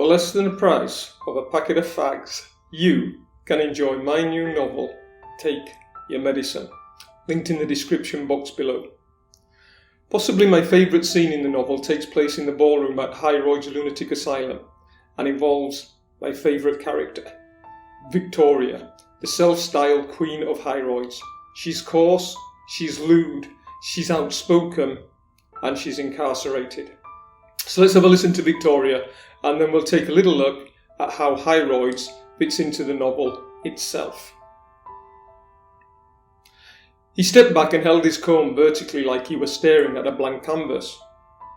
For less than the price of a packet of fags, you can enjoy my new novel, Take Your Medicine, linked in the description box below. Possibly my favourite scene in the novel takes place in the ballroom at Hyroyd's Lunatic Asylum and involves my favourite character, Victoria, the self-styled Queen of Hyroyds. She's coarse, she's lewd, she's outspoken, and she's incarcerated. So let's have a listen to Victoria, and then we'll take a little look at how Hyroyds fits into the novel itself. He stepped back and held his comb vertically like he was staring at a blank canvas,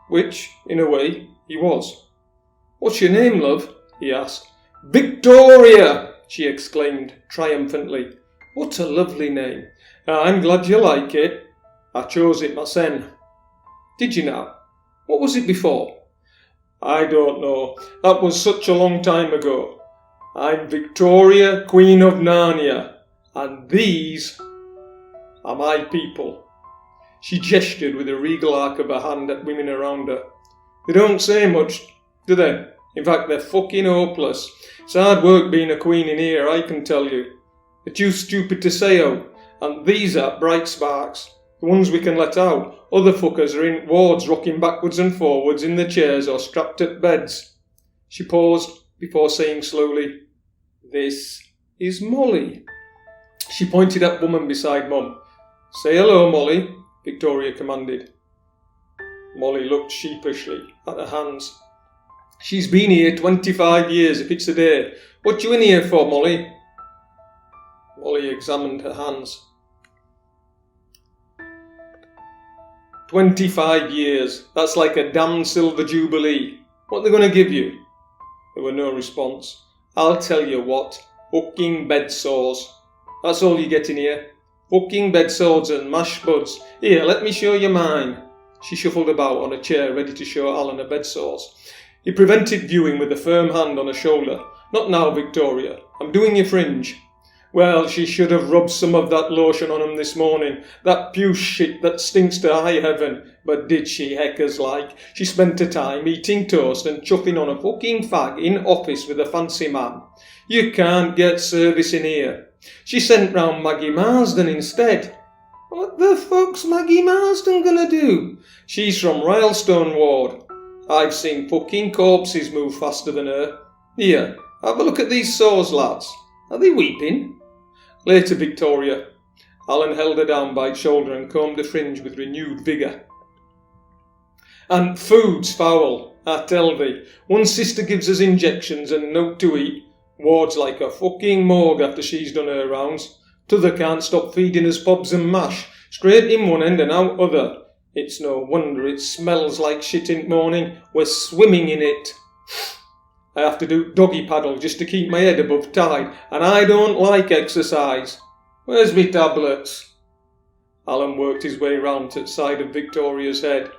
which, in a way, he was. "What's your name, love?" he asked. "Victoria!" she exclaimed triumphantly. "What a lovely name. I'm glad you like it. I chose it myself." "Did you now? What was it before?" "I don't know. That was such a long time ago. I'm Victoria, Queen of Narnia, and these are my people." She gestured with a regal arc of her hand at women around her. "They don't say much, do they? In fact, they're fucking hopeless. It's hard work being a queen in here, I can tell you. They're too stupid to say out, and these are bright sparks. The ones we can let out. Other fuckers are in wards rocking backwards and forwards in the chairs or strapped at beds." She paused before saying slowly, "This is Molly." She pointed at woman beside Mum. "Say hello, Molly," Victoria commanded. Molly looked sheepishly at her hands. "She's been here 25 years if it's a day. What you in here for, Molly?" Molly examined her hands. 25 years. That's like a damn silver jubilee. What are they going to give you? There were no response. "I'll tell you what. Fucking bed sores. That's all you get in here. Fucking bed sores and mashed buds. Here, let me show you mine." She shuffled about on a chair, ready to show Alan her bed sores. He prevented viewing with a firm hand on her shoulder. "Not now, Victoria. I'm doing your fringe." Well, she should have rubbed some of that lotion on him this morning. That puce shit that stinks to high heaven. But did she, heckers like? She spent her time eating toast and chuffing on a fucking fag in office with a fancy man. You can't get service in here. She sent round Maggie Marsden instead. What the fuck's Maggie Marsden gonna do? She's from Rylestone Ward. I've seen fucking corpses move faster than her. Here, have a look at these sores, lads. Are they weeping? Later, Victoria. Alan held her down by the shoulder and combed the fringe with renewed vigour. "And food's foul, I tell thee. One sister gives us injections and nought to eat. Ward's like a fucking morgue after she's done her rounds. T'other can't stop feeding us pobs and mash. Straight in one end and out other. It's no wonder it smells like shit in the morning. We're swimming in it. I have to do doggy paddle just to keep my head above tide, and I don't like exercise. Where's me tablets?" Alan worked his way round to the side of Victoria's head.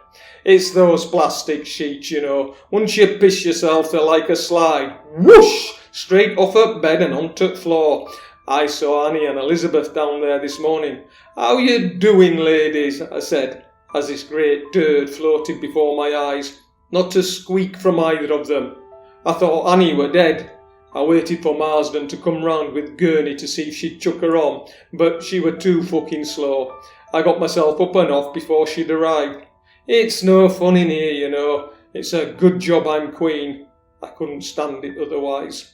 "It's those plastic sheets, you know. Once you piss yourself, they're like a slide. Whoosh! Straight off her bed and onto the floor. I saw Annie and Elizabeth down there this morning. 'How you doing, ladies?' I said, as this great turd floated before my eyes. Not a squeak from either of them. I thought Annie were dead. I waited for Marsden to come round with Gurney to see if she'd chuck her on, but she were too fucking slow. I got myself up and off before she'd arrived. It's no fun in here, you know. It's a good job I'm queen. I couldn't stand it otherwise."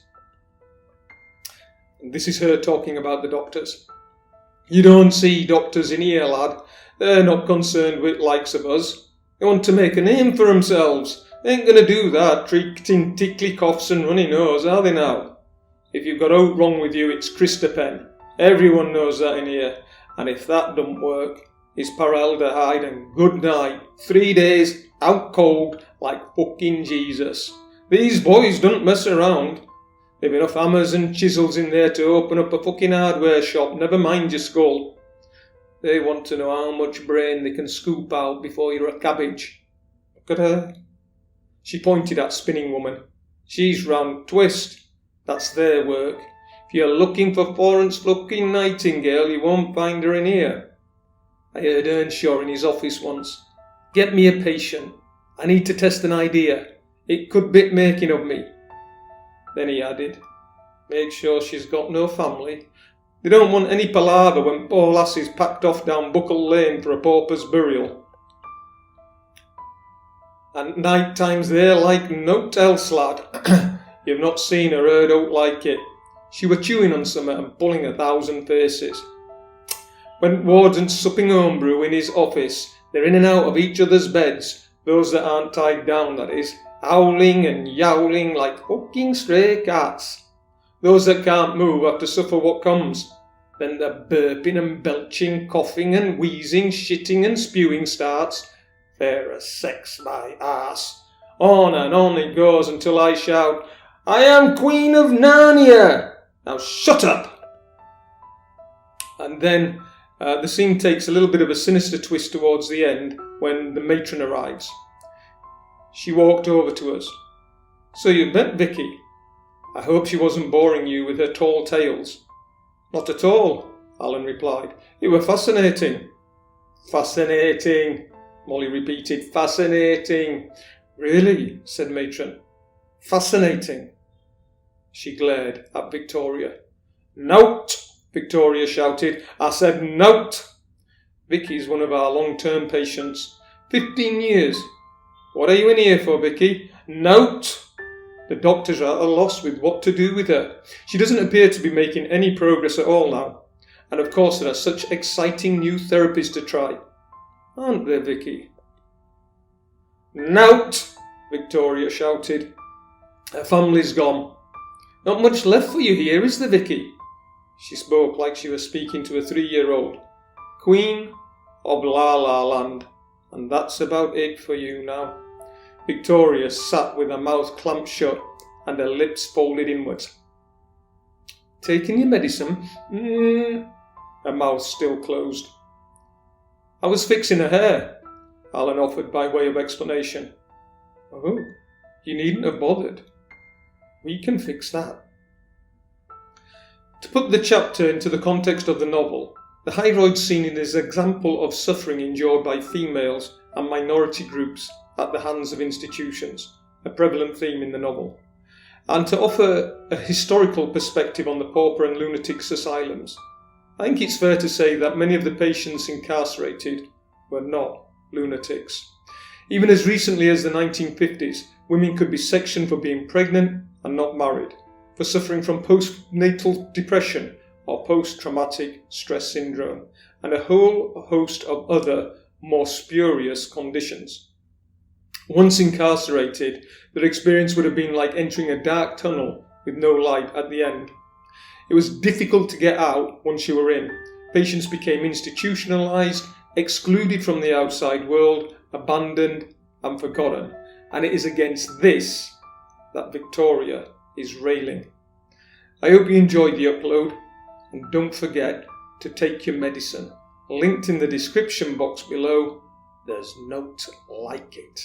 And this is her talking about the doctors. "You don't see doctors in here, lad. They're not concerned with likes of us. They want to make a name for themselves. They ain't going to do that, treating tickly coughs and runny nose, are they now? If you've got out wrong with you, it's Christapen. Everyone knows that in here. And if that don't work, it's paraldehyde and good night. 3 days, out cold, like fucking Jesus. These boys don't mess around. They've enough hammers and chisels in there to open up a fucking hardware shop, never mind your skull. They want to know how much brain they can scoop out before you're a cabbage. Look at her." She pointed at Spinning Woman. "She's round twist. That's their work. If you're looking for Florence fucking Nightingale, you won't find her in here. I heard Earnshaw in his office once. Get me a patient. I need to test an idea. It could be making of me. Then he added, "Make sure she's got no family. They don't want any palaver when poor lassie's packed off down Buckle Lane for a pauper's burial. And night times they're like nought else, lad. You've not seen or heard aught like it. She were chewing on summat and pulling 1,000 faces. When Warden's supping homebrew in his office, they're in and out of each other's beds, those that aren't tied down, that is, howling and yowling like fucking stray cats. Those that can't move have to suffer what comes. Then the burping and belching, coughing and wheezing, shitting and spewing starts. Fair as sex, my arse. On and on it goes until I shout, 'I am Queen of Narnia! Now shut up!' And then the scene takes a little bit of a sinister twist towards the end when the matron arrives. She walked over to us. 'So you've met Vicky? I hope she wasn't boring you with her tall tales.' 'Not at all,' Alan replied. 'It were fascinating.' 'Fascinating,' Molly repeated. 'Fascinating.' 'Really?' said matron. 'Fascinating.' She glared at Victoria. 'Note!' Victoria shouted. 'I said note!' Vicky's one of our long-term patients. 15 years. 'What are you in here for, Vicky?' 'Note!' The doctors are at a loss with what to do with her. She doesn't appear to be making any progress at all now. And of course there are such exciting new therapies to try. Aren't there, Vicky? 'Note!' Victoria shouted. 'Her family's gone. Not much left for you here, is there, Vicky?' She spoke like she was speaking to a 3-year-old. 'Queen of La La Land. And that's about it for you now.' Victoria sat with her mouth clamped shut and her lips folded inwards. 'Taking your medicine?' Her mouth still closed. 'I was fixing her hair,' Alan offered by way of explanation. 'Oh, you needn't have bothered. We can fix that.' To put the chapter into the context of the novel, the Hyroid scene is an example of suffering endured by females and minority groups at the hands of institutions, a prevalent theme in the novel. And to offer a historical perspective on the pauper and lunatics asylums, I think it's fair to say that many of the patients incarcerated were not lunatics. Even as recently as the 1950s, women could be sectioned for being pregnant and not married, for suffering from postnatal depression or post-traumatic stress syndrome, and a whole host of other more spurious conditions. Once incarcerated, their experience would have been like entering a dark tunnel with no light at the end. It was difficult to get out once you were in. Patients became institutionalized, excluded from the outside world, abandoned and forgotten. And it is against this that Victoria is railing. I hope you enjoyed the upload, and don't forget to take your medicine. Linked in the description box below. There's note like it.